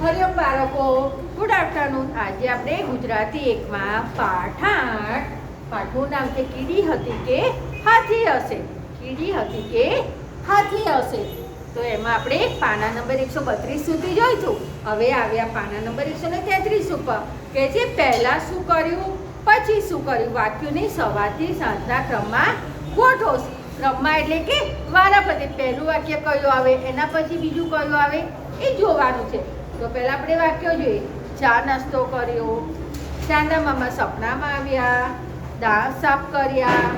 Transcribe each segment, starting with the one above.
હરિઓમ બાળકો, good afternoon. આજે આપણે ગુજરાતી એકમાં પાઠ 8, પાઠનું નામ છે કીડી હતી કે હાથી હશે. કીડી હતી કે હાથી હશે. તો એમાં આપણે પાના નંબર 132 સુધી જોઈશું. હવે આવ્યા પાના નંબર 133 ઉપર કે છે પહેલા શું કર્યું પછી શું કર્યું. વાક્યોને સવારથી સાંજના ક્રમમાં ગોઠવો. ક્રમમાં એટલે કે વારાફરતી પહેલું વાક્ય કયું આવે, એના પછી બીજું કયું આવે એ જોવાનું છે. તો પહેલાં આપણે વાક્યો જોઈએ. ચા નાસ્તો કર્યો, ચાંદા મામા સપનામાં આવ્યા, દાંત સાફ કર્યા,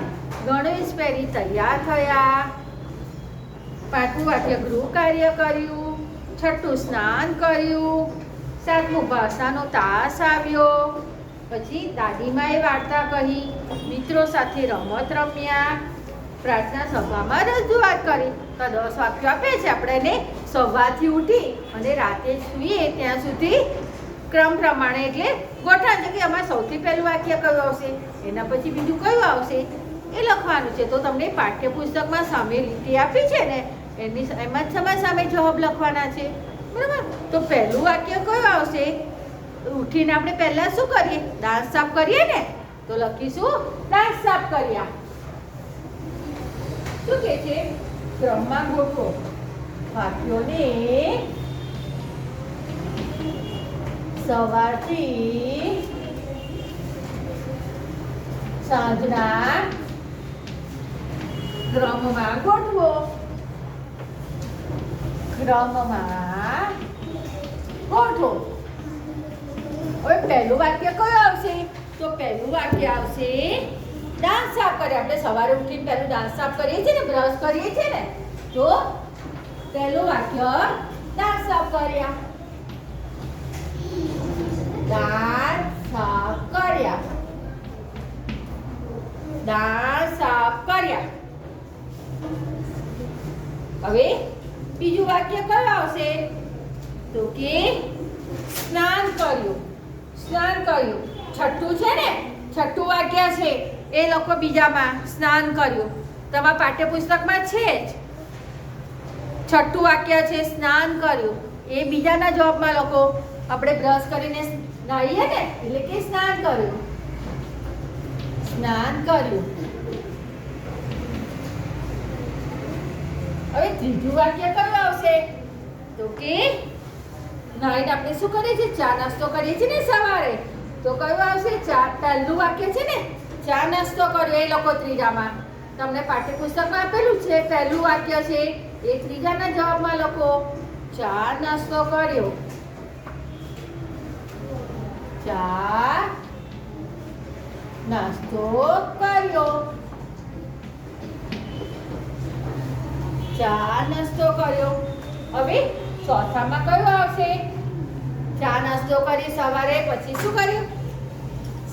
ગણવેશ પહેરી તૈયાર થયા. પાંચમું વાક્ય ગૃહ કાર્ય કર્યું, છઠ્ઠું સ્નાન કર્યું, સાતમું ભાષાનો તાસ આવ્યો, પછી દાદીમાએ વાર્તા કહી, મિત્રો સાથે રમત રમ્યા, પ્રાર્થના સભામાં રજૂઆત કરી. તો 10 વાક્યો આપે છે. આપણે એને સવારથી ઉઠી અને રાતે સૂઈએ ત્યાં સુધી ક્રમ પ્રમાણે એટલે ગોઠવણ છે કે આમાં સૌથી પહેલું વાક્ય કયું આવશે, એના પછી બીજું કયું આવશે એ લખવાનું છે. તો તમને પાઠ્યપુસ્તકમાં સામે લીટી આપી છે ને, એની એમાં જ તમારે સામે જવાબ લખવાના છે, બરાબર. તો પહેલું વાક્ય કયું આવશે? ઉઠીને આપણે પહેલાં શું કરીએ? દાંત સાફ કરીએ ને, તો લખીશું દાંત સાફ કર્યા. શું કે છે? ક્રમમાં ગોઠવો. વાક્યોને સવારથી સાંજના ક્રમમાં ગોઠવો. ક્રમમાં ગોઠવો. હવે પહેલું વાક્ય કયું આવશે? તો પહેલું વાક્ય આવશે દાંત સાફ કર્યા. આપણે સવારે ઉઠીને પહેલું દાંત સાફ કરીએ છીએ ને, બ્રશ કરીએ છીએ ને, તો પહેલું વાક્ય દાંત સાફ કર્યા. દાંત સાફ કર્યા. દાંત સાફ કર્યા. હવે બીજું વાક્ય કયું આવશે? તો કે સ્નાન કર્યું. સ્નાન કર્યું. છઠ્ઠું છે ને, છઠ્ઠું વાક્ય છે એ લોકો બીજામાં સ્નાન કર્યું. તમારા પાઠ્યપુસ્તકમાં છે જ. છઠ્ઠું વાક્ય છે સ્નાન કર્યું. એ બીજાના જવાબમાં લોકો આપણે બ્રશ કરીને નાહીએ ને એટલે કે સ્નાન કર્યું. સ્નાન કર્યું. હવે ત્રીજું વાક્ય કયું આવશે? તો કે નાહીને આપણે શું કરીએ છીએ? ચા નાસ્તો કરીએ છીએ ને સવારે, તો કયું આવશે? પહેલું વાક્ય છે ને, ચા નાસ્તો કર્યો, એ લોકો ત્રીજામાં. તમને પાઠ્યપુસ્તકમાં આપેલું છે પહેલું વાક્ય છે એ ત્રીજાના જવાબમાં લખો ચા નાસ્તો કર્યો. ચા નાસ્તો કર્યો. ચા નાસ્તો કર્યો. હવે ચોથામાં કયું આવશે? ચા નાસ્તો કરી સવારે, પછી શું કર્યું?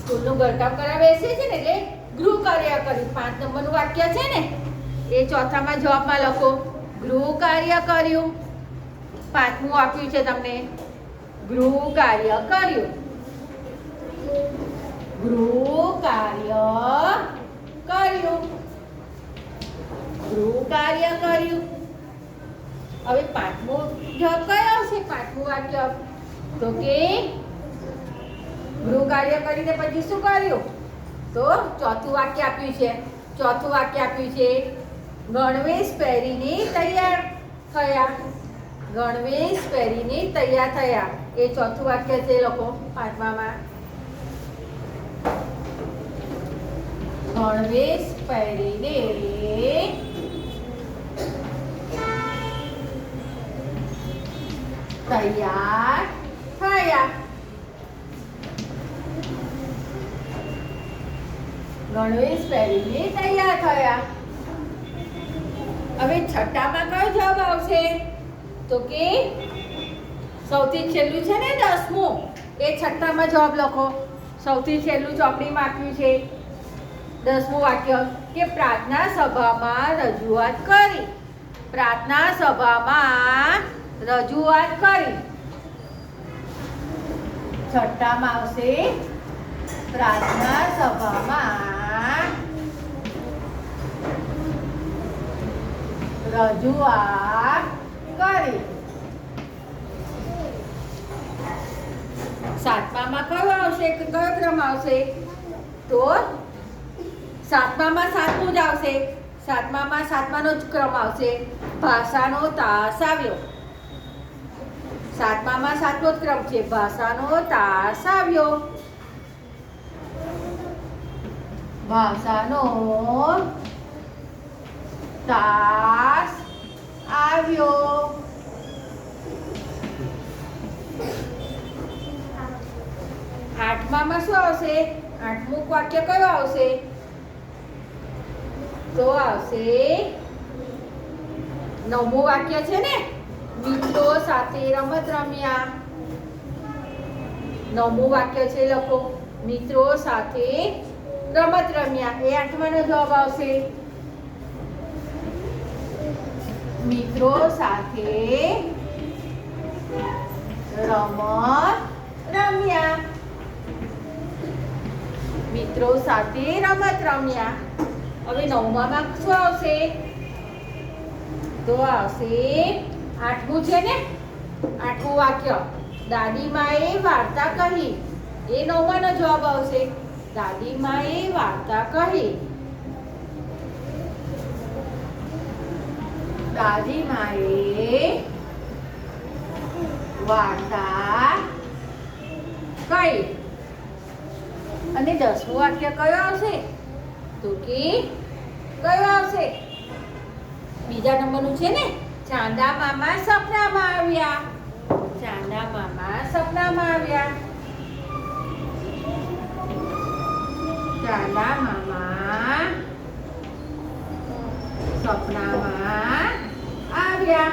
સ્કૂલનું ઘરકામ કરવા બેસીએ છીએ ને એટલે ગૃહ કાર્ય કર્યું. 5 નંબરનું વાક્ય છે ને, એ ચોથામાં જવાબમાં લખો ગૃહ કાર્ય કર્યું. પાંચમું આપ્યું છે તમને ગૃહ કાર્ય કર્યું. ગૃહ કાર્ય કર્યું. ગૃહ કાર્ય કર્યું. હવે પાંચમું જવાબ કયો આવશે? પાંચમું વાક્ય તો કે ગૃહ કાર્ય કરીને પછી શું કર્યું? તો ચોથું વાક્ય આપ્યું છે. ચોથું વાક્ય આપ્યું છે ગણવેશ પહેરીને તૈયાર થયા. ગણવેશ પહેરીને તૈયાર થયા. એ ચોથું વાક્ય છે લોકો પાંચમામાં. ગણવેશ પહેરીને તૈયાર થયા. ગણવેશ પહેરીને તૈયાર થયા. હવે છઠ્ઠામાં કયો જવાબ આવશે? તો કે સૌથી છેલ્લું છે ને 10મું, એ છઠ્ઠામાં જવાબ લખો. સૌથી છેલ્લું ચોપડીમાં આપ્યું છે 10મું વાક્ય કે પ્રાર્થના સભામાં રજૂઆત કરી. પ્રાર્થના સભામાં રજૂઆત કરી. છઠ્ઠામાં આવશે પ્રાર્થના સભામાં રજૂઆત કરી. સાતમામાં કયો આવશે, કયો ક્રમ આવશે? તો સાતમામાં સાતમું જ આવશે. સાતમામાં સાતમાનો જ ક્રમ આવશે. ભાષાનો તાસ આવ્યો. સાતમામાં સાતમો જ ક્રમ છે. ભાષાનો તાસ આવ્યો. ભાષાનો તાસ આવ્યો. આઠમામાં શું આવશે? આઠમું વાક્ય કયું આવશે? તો આવશે નવમું વાક્ય છે ને, મિત્રો સાથે રમત રમ્યા. નવમું વાક્ય છે, લખો મિત્રો સાથે રમત રમ્યા. એ આઠમાનો જવાબ આવશે. મિત્રો સાથે રમત રમ્યા. મિત્રો સાથે રમત રમ્યા. હવે નવમામાં શું આવશે? તો આવશે આઠમું છે ને, આઠમું વાક્ય, દાદીમાએ વાર્તા કહી. એ નવમાનો જવાબ આવશે. દાદીમાએ વાર્તા કહી. દાદીમાએ વાર્તા કહી. અને દસમું વાક્ય કયું આવશે? તો કે કયું આવશે? બીજા નંબરનું છે ને, ચાંદા મામા સપનામાં આવ્યા. ચાંદા મામા સપનામાં આવ્યા. ચાંદા મામા સપનામાં આવ્યા.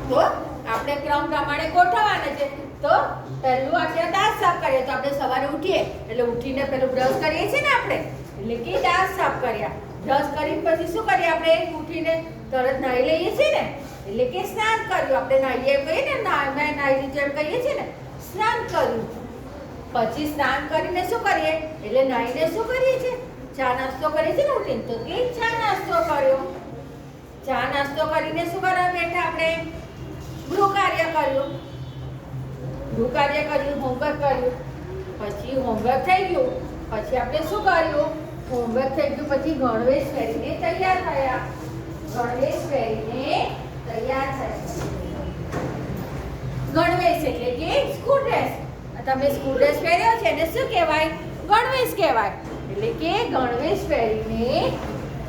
તો આપણે ક્રમ પ્રમાણે ગોઠવવાના છે. તો પહેલું વાક્ય દાંત સાફ કરીએ. તો આપણે સવારે ઉઠીએ એટલે ઉઠીને પેલું બ્રશ કરીએ છીએ ને આપણે, એટલે કે દાંત સાફ કર્યા. બ્રશ કરીને પછી શું કરીએ? આપણે ઉઠીને તરત નાહી લઈએ છીએ ને, એટલે કે સ્નાન કર્યું. આપણે નાહીએ એમ કહીએ ને, મેં નાહી લીધું એમ કહીએ છીએ ને, સ્નાન કર્યું. પછી સ્નાન કરીને શું કરીએ? એટલે નાહીને શું કરીએ છીએ? ચા નાસ્તો કરીએ છીએ ને ઉઠીને. તો કે ચા નાસ્તો કર્યો. ચા નાસ્તો કરીને શું કરવા બેઠા? આપણે ગૃહ કાર્ય કર્યું. ગૃહ કાર્ય કર્યું, હોમવર્ક કર્યું. પછી હોમવર્ક થઈ ગયું પછી આપણે શું કર્યું? હોમવર્ક થઈ ગયું પછી ગણવેશ પહેરીને તૈયાર થયા. ગણવેશ પહેરીને તૈયાર થયા. ગણવેશ એટલે કે સ્કૂલ ડ્રેસ. તમે સ્કૂલ ડ્રેસ પહેર્યો છે એને શું કહેવાય? ગણવેશ કહેવાય. એટલે કે ગણવેશ પહેરીને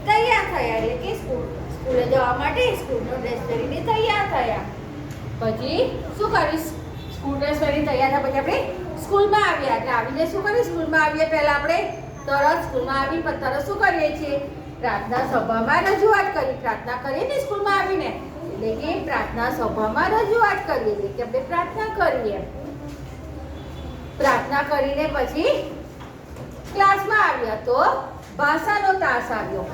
તૈયાર થયા. એટલે કે સ્કૂલે જવા માટે સ્કૂલનો ડ્રેસ પહેરીને તૈયાર થયા. પછી શું કરીશ? સ્કૂલ ડ્રેસ પહેરીને તૈયાર થયા પછી આપણે સ્કૂલમાં આવ્યા. એટલે આવીને શું કરીએ? સ્કૂલમાં આવીએ પહેલા આપણે તરત સ્કૂલમાં આવી તરત શું કરીએ છીએ? પ્રાર્થના સભામાં રજૂઆત કરી. પ્રાર્થના કરીએ ને સ્કૂલમાં આવીને, એટલે કે પ્રાર્થના સભામાં રજૂઆત કરીએ. એટલે કે આપણે પ્રાર્થના કરીએ. પ્રાર્થના કરીને પછી ક્લાસમાં આવ્યા. તો ભાષાનો તાસ આવ્યો.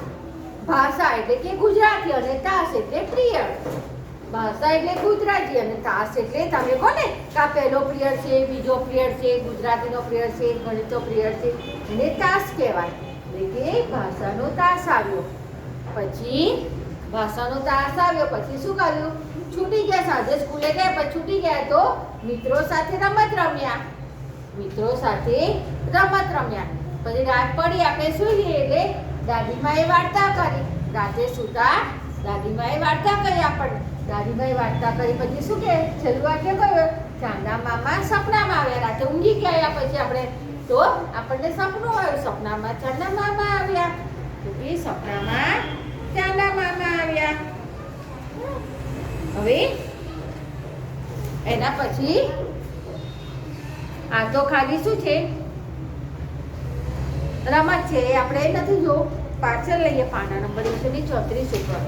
ભાષા એટલે કે ગુજરાતી અને તાસ એટલે પિરિયડ. ભાષા એટલે ગુજરાતી અને તાસ એટલે તમે કોને કા પહેલો પિરિયડ છે, બીજો પિરિયડ છે, ગુજરાતીનો પિરિયડ છે, ગણિતનો પિરિયડ છે, એને તાસ કહેવાય. એટલે કે ભાષાનો તાસ આવ્યો. પછી ભાષાનો તાસ આવ્યો પછી શું કર્યું? છૂટી ગયા. સાંજે સ્કૂલે ગયા પછી છૂટી ગયા તો મિત્રો સાથે રમત રમ્યા. મિત્રો સાથે રમત રમ્યા. પછી રાત પડી આપણે સૂઈએ એટલે દાદીમાએ વાર્તા કરી. રાતે સૂતા દાદીમાએ વાર્તા કરી આપણને. દાદીમાએ વાર્તા કરી પછી શું કહે? છેલ્લું વાક્ય કયું? ચાંદા મામા સપનામાં આવ્યા. રાતે ઊંઘી ગયા પછી આપણે તો આપણને સપનું આવ્યું. સપનામાં ચાંદા મામા આવ્યા. તો કે સપનામાં ચાંદા મામા આવ્યા. હવે એના પછી આ તો ખાલી શું છે? રમત છે. આપણે નથી જો પાછળ લઈએ પાના નંબર 134 ઉપર.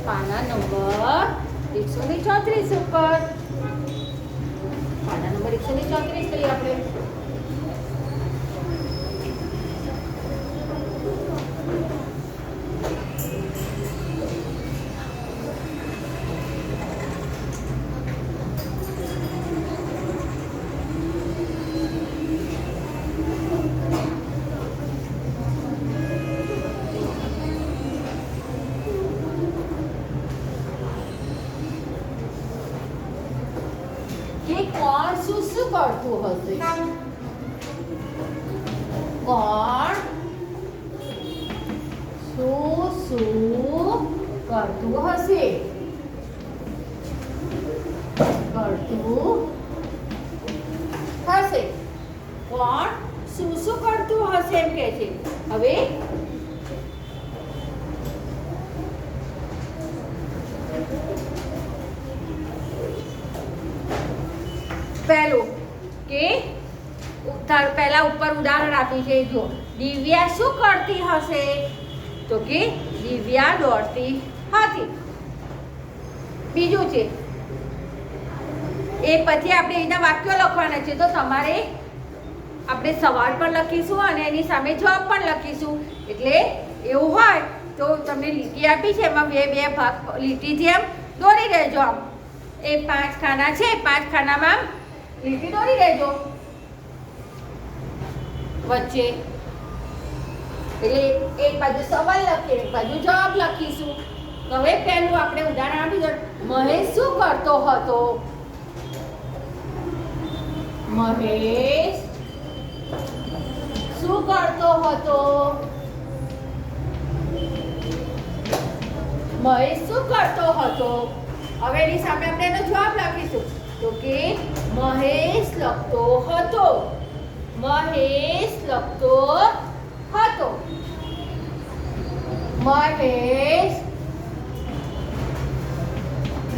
પાના નંબર 134 ઉપર. પાના નંબર 134 લઈએ આપણે. કરતું હશે? કોણ શું કરતું હશે? કરતું હશે. કોણ શું કરતું હશે એમ કે છે. હવે પહેલું કે પહેલા ઉપર ઉદાહરણ આપ્યું છે. જો દિવ્યા શું કરતી હશે? તો કે દિવ્યા દોડતી હતી. બીજું છે એ પછી આપણે એના વાક્યો લખવાના છે. તો તમારે આપણે સવાલ પણ લખીશું અને એની સામે જવાબ પણ લખીશું. એટલે એવું હોય તો તમને લીટી આપી છે એમાં બે ભાગ લીટીથી એમ દોરી રહેજો. આમ એ 5 ખાના છે, 5 ખાનામાં લીટી દોરી રહેજો વચ્ચે. એટલે એક બાજુ સવાલ લખીએ, એક બાજુ જવાબ લખીશું. તો હવે પહેલું આપણે ઉદાહરણ આપીશું. મહેશ શું કરતો હતો? મહેશ શું કરતો હતો? મહેશ શું કરતો હતો? હવે એની સામે આપણે એનો જવાબ લખીશું. તો કે મહેશ લખતો હતો. મહેશ લખતો હતો. મહેશ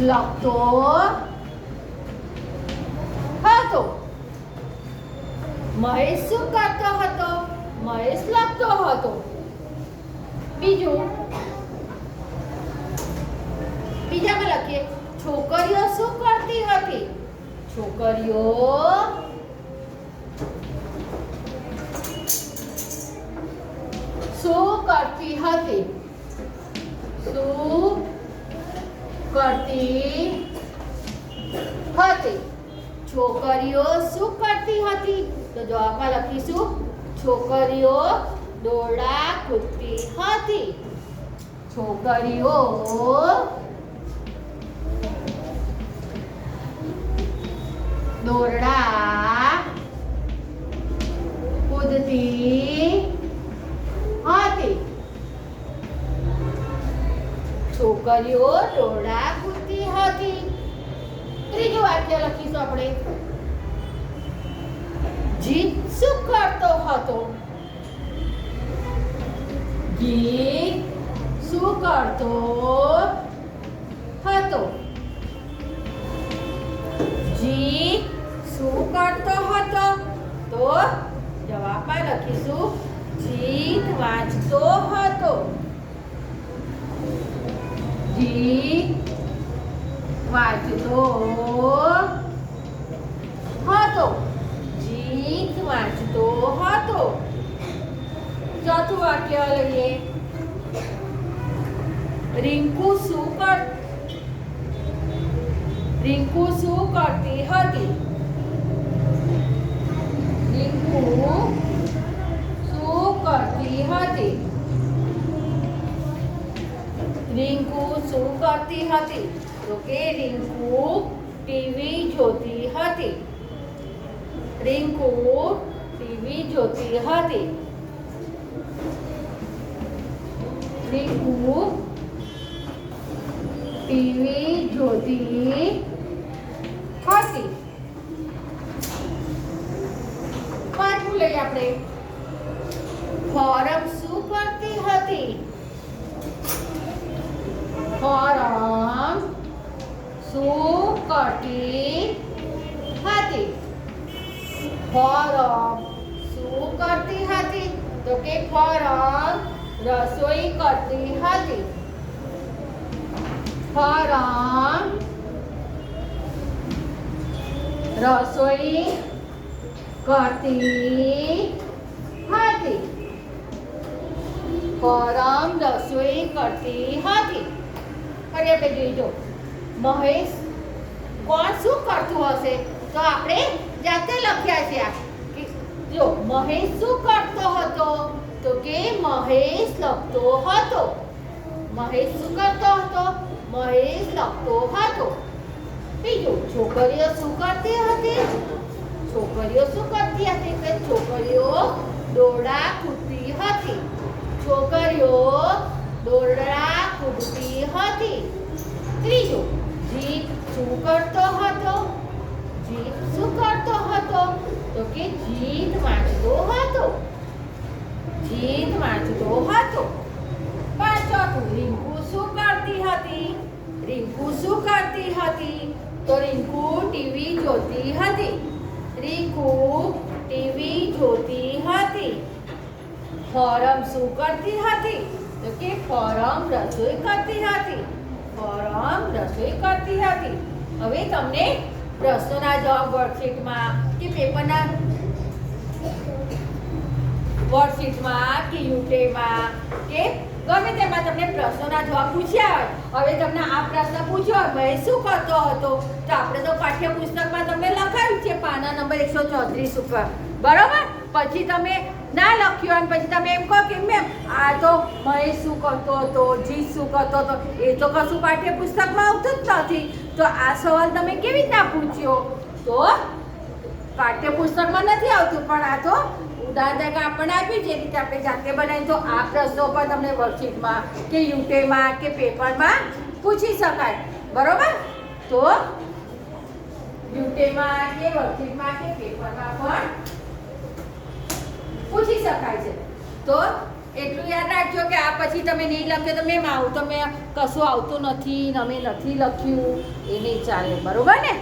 લખતો હતો. મહેશ શું કરતો હતો? મહેશ લખતો હતો. બીજામાં લખીએ. છોકરીઓ શું કરતી હતી? છોકરીઓ શું કરતી હતી? શું કરતી હતી? છોકરીઓ શું કરતી હતી? તો જવાબમાં લખીશું છોકરીઓ દોરડા કૂદતી હતી. છોકરીઓ દોરડા કૂદતી હતી. છોકરીઓ દોરડા કૂદતી હતી. ત્રીજું વાક્ય લખીશું આપણે. જીત શું કરતો હતો? જીત શું કરતો હતો? જીત શું કરતો હતો? તો જવાબમાં લખીશું જીત વાંચતો હતો. જીત વાંચતો હતો. જીત વાંચતો હતો. ચોથું વાક્ય લઈએ. રિંકુ શું કરતી હતી? રિંકુ શું કરતી હતી? રિંકુ શું કરતી હતી? તો કે રિંકુ ટીવી જોતી હતી. રિંકુ ટીવી જોતી હતી. રિંકુ ટીવી જોતી હતી. પાંચમું લઈએ આપણે. ફોરમ શું કરતી હતી? ફોરમ શું કરતી હતી? ફોરમ શું કરતી હતી? તો કે ફોરમ રસોઈ કરતી હતી. ફોરમ રસોઈ કરતી હતી. ફોરમ રસોઈ કરતી હતી. ફરી આપણે જોઈજો. મહેશ કોણ શું કરતું હશે? તો આપણે જાતે લખ્યા છે. જો મહેશ શું કરતો હતો? તો કે મહેશ લખતો હતો. મહેશ શું કરતો હતો? મહેશ લખતો હતો. બીજું છોકરીઓ શું કરતી હતી? છોકરીઓ શું કરતી હતી? કે છોકરીઓ દોરડા કૂદતી હતી. છોકરીઓ દોરડા કૂદતી હતી. ત્રીજું, જીત શું કરતો હતો? જીત શું કરતો હતો? તો કે જીત વાંચતો હતો. જીત વાંચતો હતો. પાંચમું, રિંકુ શું કરતી હતી? રિંકુ શું કરતી હતી? તો રિંકુ ટીવી જોતી હતી. રિંકુ ટીવી જોતી હતી. ફોરમ શું કરતી હતી? તો કે ફોરમ રસોઈ કરતી હતી. ફોરમ રસોઈ કરતી હતી. હવે તમને પ્રશ્નોના જવાબ વર્કશીટમાં કે પેપરના વર્કશીટમાં કે યુટેમાં કે ગમે તેમાં તમને પ્રશ્નોના જવાબ પૂછ્યા હોય. હવે તમને આ પ્રશ્ન પૂછ્યો હોય, ભાઈ શું કરતો હતો? તો આપણે તો પાઠ્યપુસ્તકમાં તમને લખાયું છે પાના નંબર 134 ઉપર, બરોબર? પછી તમે ના લખ્યું અને પછી તમે એમ કહો કે મેમ આ તો મહેશ શું કરતો હતો, જીત શું કરતો હતો, એ તો કશું પાઠ્યપુસ્તકમાં આવતું જ નથી. તો આ સવાલ તમે કેવી રીતના પૂછ્યો? તો પાઠ્યપુસ્તકમાં નથી આવતું, પણ આ તો ઉદાહરણ તરીકે આપણને આપ્યું છે, એ રીતે આપણે જાતે બનાવીએ. તો આ પ્રશ્નો પર તમને વર્કશીટમાં કે યુટેમાં કે પેપરમાં પૂછી શકાય, બરોબર? તો યુટેમાં કે વર્કશીટમાં કે પેપરમાં પણ પૂછી શકાય છે. તો એટલું યાદ રાખજો કે આ પછી તમે નહીં લખ્યો તો મેમ આવું તમે કશું આવતું નથી, અમે નથી લખ્યું, એ નહીં ચાલે, બરોબર ને?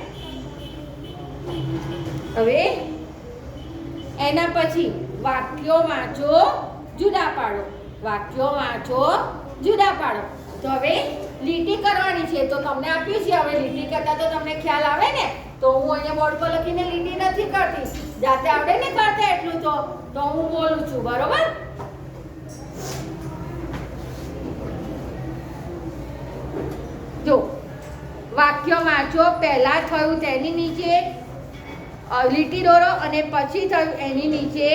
હવે એના પછી વાક્યો વાંચો, જુદા પાડો. વાક્યો વાંચો, જુદા પાડો. તો હવે લીટી કરવાની છે, તો તમને આપ્યું છે. હવે લીટી કરતા તો તમને ખ્યાલ આવે ને? તો હું અહીંયા બોર્ડ પર લખીને લીટી નથી કરતી, જાતે આવડે ને કરતા એટલું તો હું બોલું છું, બરોબર? જો વાક્ય વાંચો, પહેલા થયું તેની નીચે લીટી દોરો અને પછી થયું એની નીચે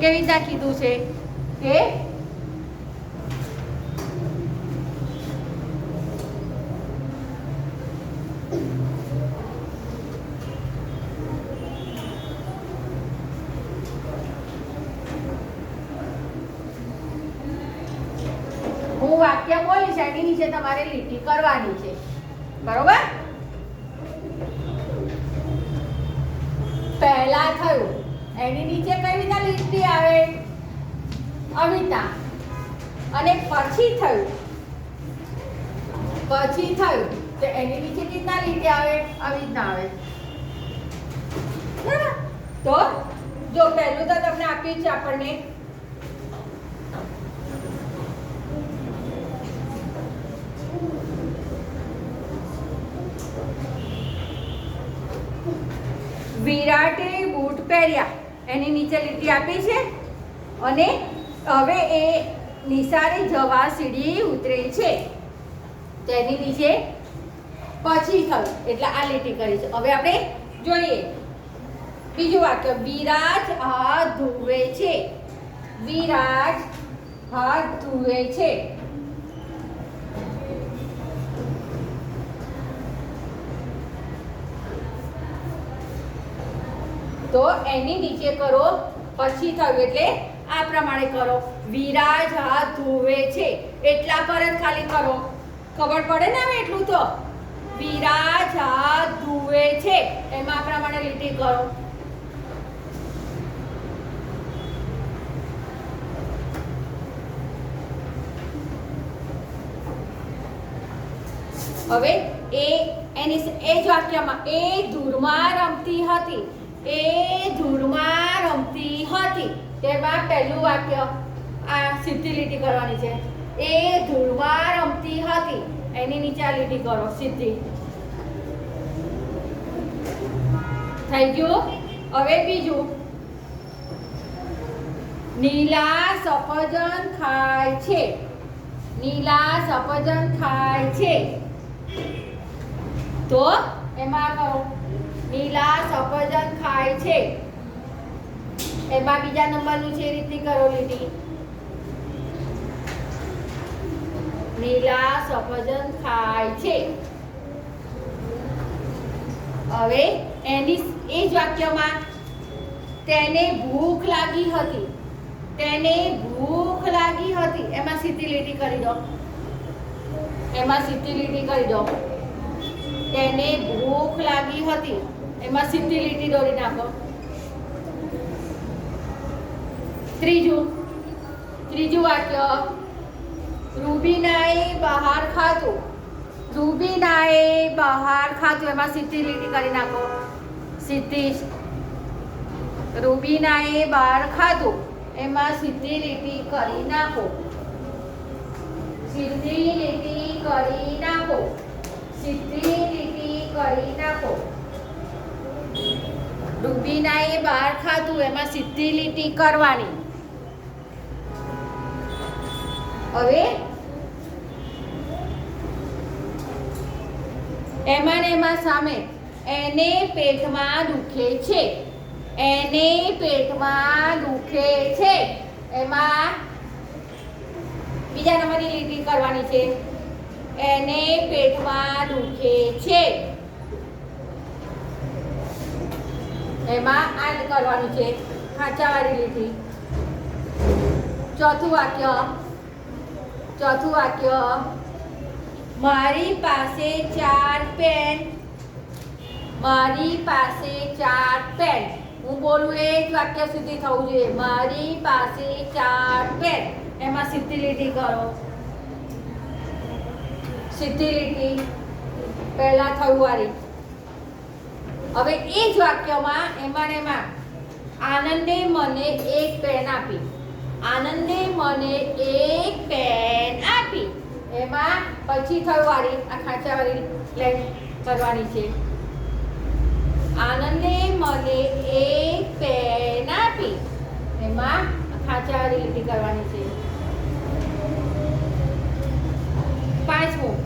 કેવી રીતના કીધું છે કે હું વાક્ય બોલીશ, એની નીચે તમારે લીટી કરવાની છે, બરોબર? પહેલા થયું એની નીચે કઈ રીતના લીટી આવે? અવિતા. અને પછી થયું તો એની નીચે કેટલા લીટી આવે? અવિતા આવે, બરાબર? તો જો પહેલું તો તમને આપ્યું છે આપણને વિરાટે બૂટ પહેર્યા, એની નીચે લીટી આપી છે. અને હવે એ નિશાળે જવા સીડી ઉતરે છે, તેની નીચે પછી થયું એટલે આ લીટી કરી છે. હવે આપણે જોઈએ બીજું વાક્ય, વિરાજ હાથ ધોવે છે. વિરાજ હાથ ધોવે છે. તો એની નીચે કરો, પછી થયું એટલે આ પ્રમાણે કરો. વિરાજ હાથ ધોવે છે એટલા પર જ ખાલી કરો, ખબર પડે ને? હવે એટલું તો વિરાજ હાથ ધોવે છે એમાં આ પ્રમાણે લીટી કરો. હવે એની એ જ વાક્યમાં એ ધૂળમાં રમતી હતી. એ ધૂળમાં રમતી હતી, તેમાં પહેલું વાક્ય આ સીધી લીટી કરવાની છે. એ ધૂળમાં રમતી હતી, એની નીચે આ લીટી કરો સીધી. થઈ ગયું? હવે બીજું, નીલા સફરજન ખાય છે. નીલા સફરજન ખાય છે, તો એમાં કરો નીલા સફરજન ખાય છે. એમાં બીજા નંબરનું છે, એ રીતની કરો લીટી. નીલા સફરજન ખાય છે. હવે એની એ જ વાક્યમાં તેને ભૂખ લાગી હતી, તેને ભૂખ લાગી હતી, એમાં સીધી લીટી કરી દો, એમાં સીધી લીટી કરી દો. તેને ભૂખ લાગી હતી, એમાં સીધી લીટી દોરી નાખો. ત્રીજું વાક્ય રૂબીનાએ બહાર ખાધું, રૂબીનાએ બહાર ખાધું, એમાં સીધી લીટી કરી નાખો. સીધી રૂબીનાએ બહાર ખાધું, એમાં સીધી લીટી કરી નાખો. સીધી લીટી કરી નાખો. સીધી લીટી કરી નાખો. રૂબીનાએ બહાર ખાધું, એમાં સીધી લીટી કરવાની. હવે એમાં ને એમાં સામે એને પેટમાં દુખે છે, એને પેટમાં દુખે છે, એમાં બીજા નંબરની લીટી કરવાની છે. એને પેટમાં દુખે છે, એમાં આ કરવાનું છે, ખાંચાવાળી લીટી. ચોથું વાક્ય મારી પાસે 4 પેન, મારી પાસે 4 પેન. હું બોલું એ જ વાક્ય સુધી થવું જોઈએ. મારી પાસે 4 પેન, એમાં સીધી લીટી કરો. સીધી લીટી પહેલા થયું વાળી. હવે એ જ વાક્યમાં એમાં ને એમાં આનંદે મને 1 પેન આપી, આનંદે મને 1 પેન આપી, એમાં પછી થયું વાળી આ ખાંચાવાળી લાઈન કરવાની છે. આનંદે મને 1 પેન આપી, એમાં ખાંચાવાળી લીટી કરવાની છે. પાંચમું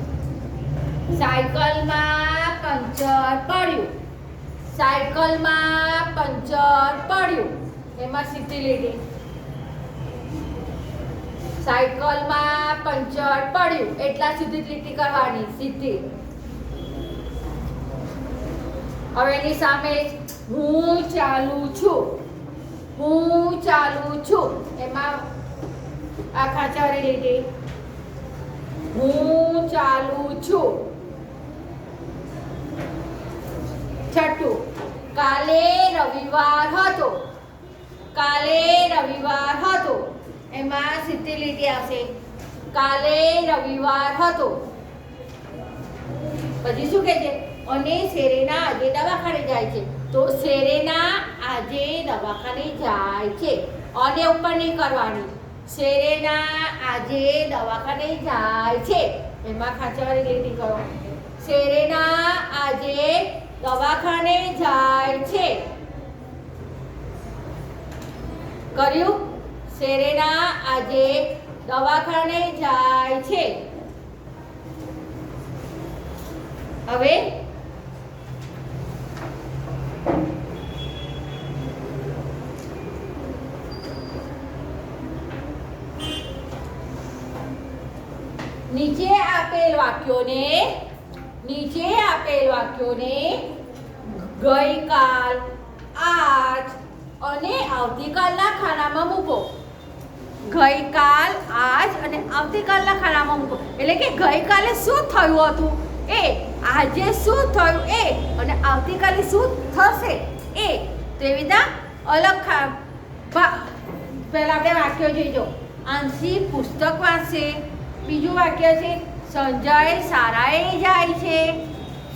સાયકલમાં પંચર પડ્યું, સાયકલમાં પંચર પડ્યું, એમાં સીધી લીટી. સાયકલમાં પંચર પડ્યું એટલા સુધી લીટી કરવાની, સીધી. હવે એની સામે હું ચાલું છું, હું ચાલું છું, એમાં આ ખાંચાવાળી લીટી. હું ચાલું છું. છઠ્ઠું કાલે રવિવાર હતો, કાલે રવિવાર હતો, એમાં સીધી લીટી આવશે. કાલે રવિવાર હતો. પછી શું કહે છે? અને સેરેના આજે દવાખાને જાય છે, તો સેરેના આજે દવાખાને જાય છે, અને ઉપર નહીં કરવાની. સેરેના આજે દવાખાને જાય છે, એમાં ખાંચાવાળી લીટી કરો. સેરેના આજે દવાખાને જાય છે. કર્યું? સેરેના આજે દવાખાને જાય છે. હવે નીચે આપેલ વાક્યોને ગઈકાલ, આજ અને આવતીકાલના ખાનામાં મૂકો. ગઈકાલ, આજ અને આવતીકાલના ખાનામાં મૂકો. એટલે કે ગઈકાલે શું થયું હતું એ, આજે શું થયું એ, અને આવતીકાલે શું થશે એ. તો એવી રીતના અલગ પહેલા આપણે વાક્યો જોઈજો. આંશી પુસ્તક વાંચશે. બીજું વાક્ય છે સંજય શાળાએ જાય છે,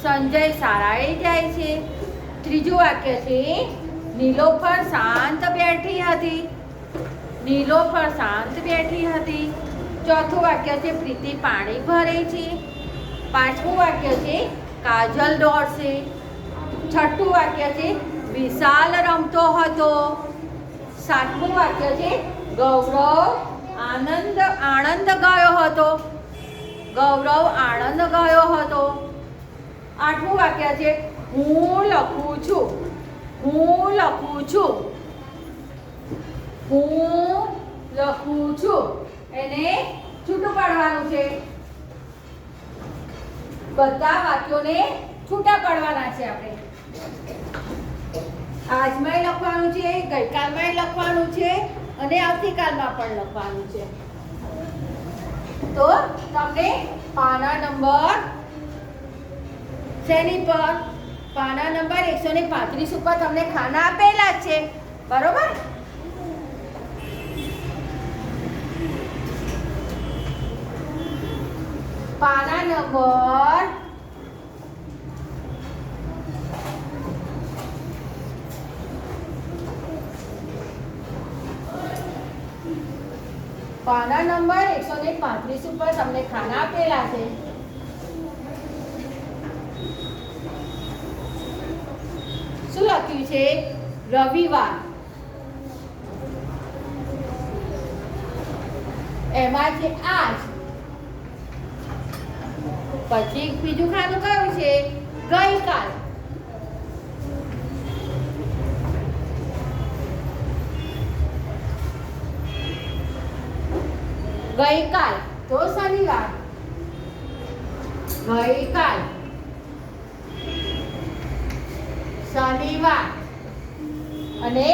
સંજય શાળાએ જાય છે. ત્રીજું વાક્ય છે નીલોફર શાંત બેઠી હતી, નીલોફર શાંત બેઠી હતી. ચોથું વાક્ય છે પ્રીતિ પાણી ભરે છે. પાંચમું વાક્ય છે કાજલ દોડશે. છઠ્ઠું વાક્ય છે વિશાલ રમતો હતો. સાતમું વાક્ય છે ગૌરવ આનંદ ગયો હતો, ગૌરવ આનંદ ગયો હતો. આઠમું વાક્ય છે હું લખું છું, હું લખું છું, હું લખું છું. એને છૂટું પાડવાનું છે. બધા વાક્યોને છૂટા પાડવાના છે આપણે. આજમાંય લખવાનું છે, ગઈકાલમાંય લખવાનું છે અને આવતીકાલમાં પણ લખવાનું છે. તો તમને પાના નંબર શેની પર? પાના નંબર 135 ઉપર તમને ખાના આપેલા છે, બરોબર? પાના નંબર પાના નંબર 135 ઉપર તમને ખાના આપેલા છે. શું લખ્યું છે? રવિવાર. એમાં છે આજ. પછી બીજું ખાનું કયું છે? ગઈકાલ. ગઈકાલ તો શનિવાર. ગઈકાલ શનિવાર અને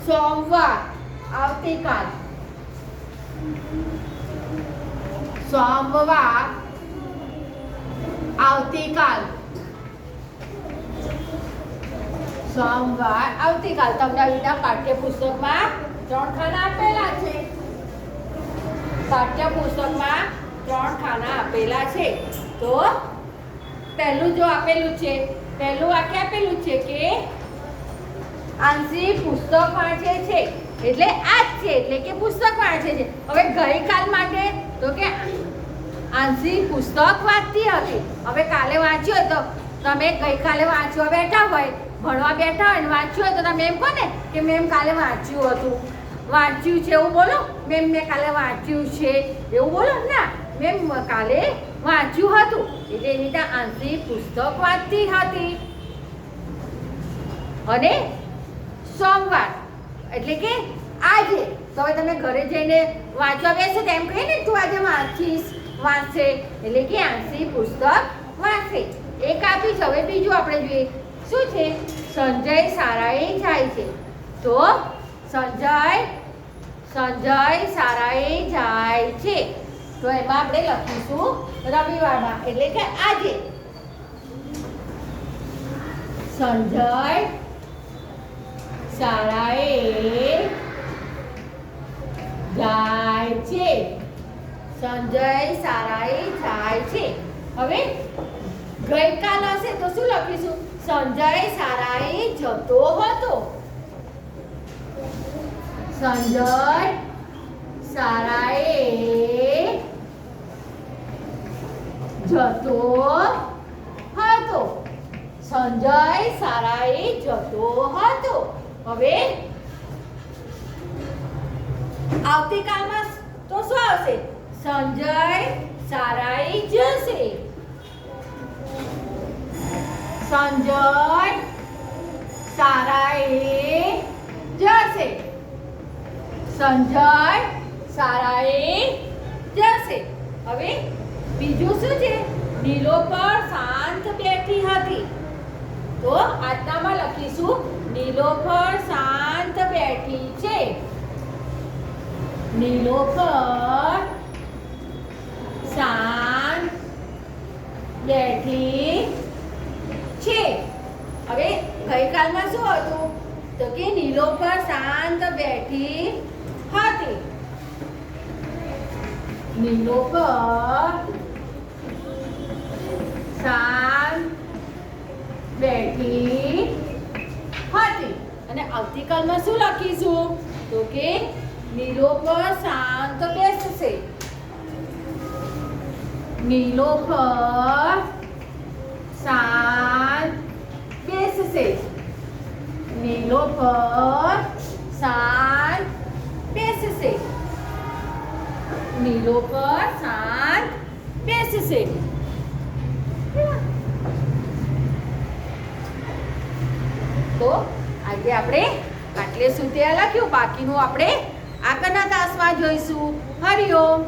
સોમવાર આવતીકાલ. સોમવાર આવતીકાલ. સોમવાર આવતીકાલ. તમને અહીંના પાઠ્યપુસ્તકમાં 3 ખાના આપેલા છે. પાઠ્યપુસ્તકમાં 3 ખાના આપેલા છે. તો પહેલું જો આપેલું છે, પહેલું વાક્ય આપેલું છે કે આંશી પુસ્તક વાંચે છે, એટલે આજ છે, એટલે કે પુસ્તક વાંચે છે. હવે ગઈકાલ માટે તો કે આંશી પુસ્તક વાંચતી હતી. હવે કાલે વાંચ્યું હોય તો તમે ગઈકાલે વાંચવા બેઠા હોય, ભણવા બેઠા હોય ને વાંચ્યું હોય તો તમે એમ કહો ને કે મેમ કાલે વાંચ્યું હતું. વાંચ્યું છે એવું બોલો. મેમ મેં કાલે વાંચ્યું છે એવું બોલો ના. મેમ કાલે વાંચ્યું હતું, એટલે એની રીતે આંશી પુસ્તક વાંચતી હતી. અને સોમવાર એટલે કે આજે. તો હવે તમે ઘરે જઈને વાંચવા બેસો તો એમ કહે ને તું આજે વાંચીશ, વાંચશે, એટલે કે આંશી પુસ્તક વાંચે. એક આપી છે. હવે બીજું આપણે જોઈએ શું છે? સંજય શાળાએ જાય છે. તો સંજય શાળાએ જાય છે. તો એમાં આપણે લખીશું રવિવારમાં, એટલે કે આજે. સંજય શાળાએ જાય છે. સંજય શાળાએ જાય છે. હવે ગઈકાલ હશે તો શું લખીશું? સંજય શાળાએ જતો હતો. સંજય શાળાએ જતો હતો. સંજય શાળાએ જતો હતો. હવે આવતીકાલમાં તો શું આવશે? સંજય શાળાએ જશે. સંજય શાળાએ જશે. સંજય શાળાએ જશે. હવે બીજું શું છે? નીલોફર શાંત બેઠી હતી. તો આજનામાં લખીશું નીલોફર શાંત બેઠી છે. નીલોફર શાંત બેઠી છે. હવે ગઈકાલમાં શું હતું? તો કે નીલોફર શાંત બેઠી હતી. નીલોફર શાંત બેઠી હતી. અને આવતીકાલમાં શું લખીશું? તો કે નીલોફર શાંત બેસશે. નીલોફર શાંત બેસશે. નીલોફર શાંત બેસશે. નીલોફર શાંત બેસશે. તો આજે આપણે આટલે સુધી લખ્યું. બાકીનું આપણે આગળના તાસમાં જોઈશું. હરિઓમ.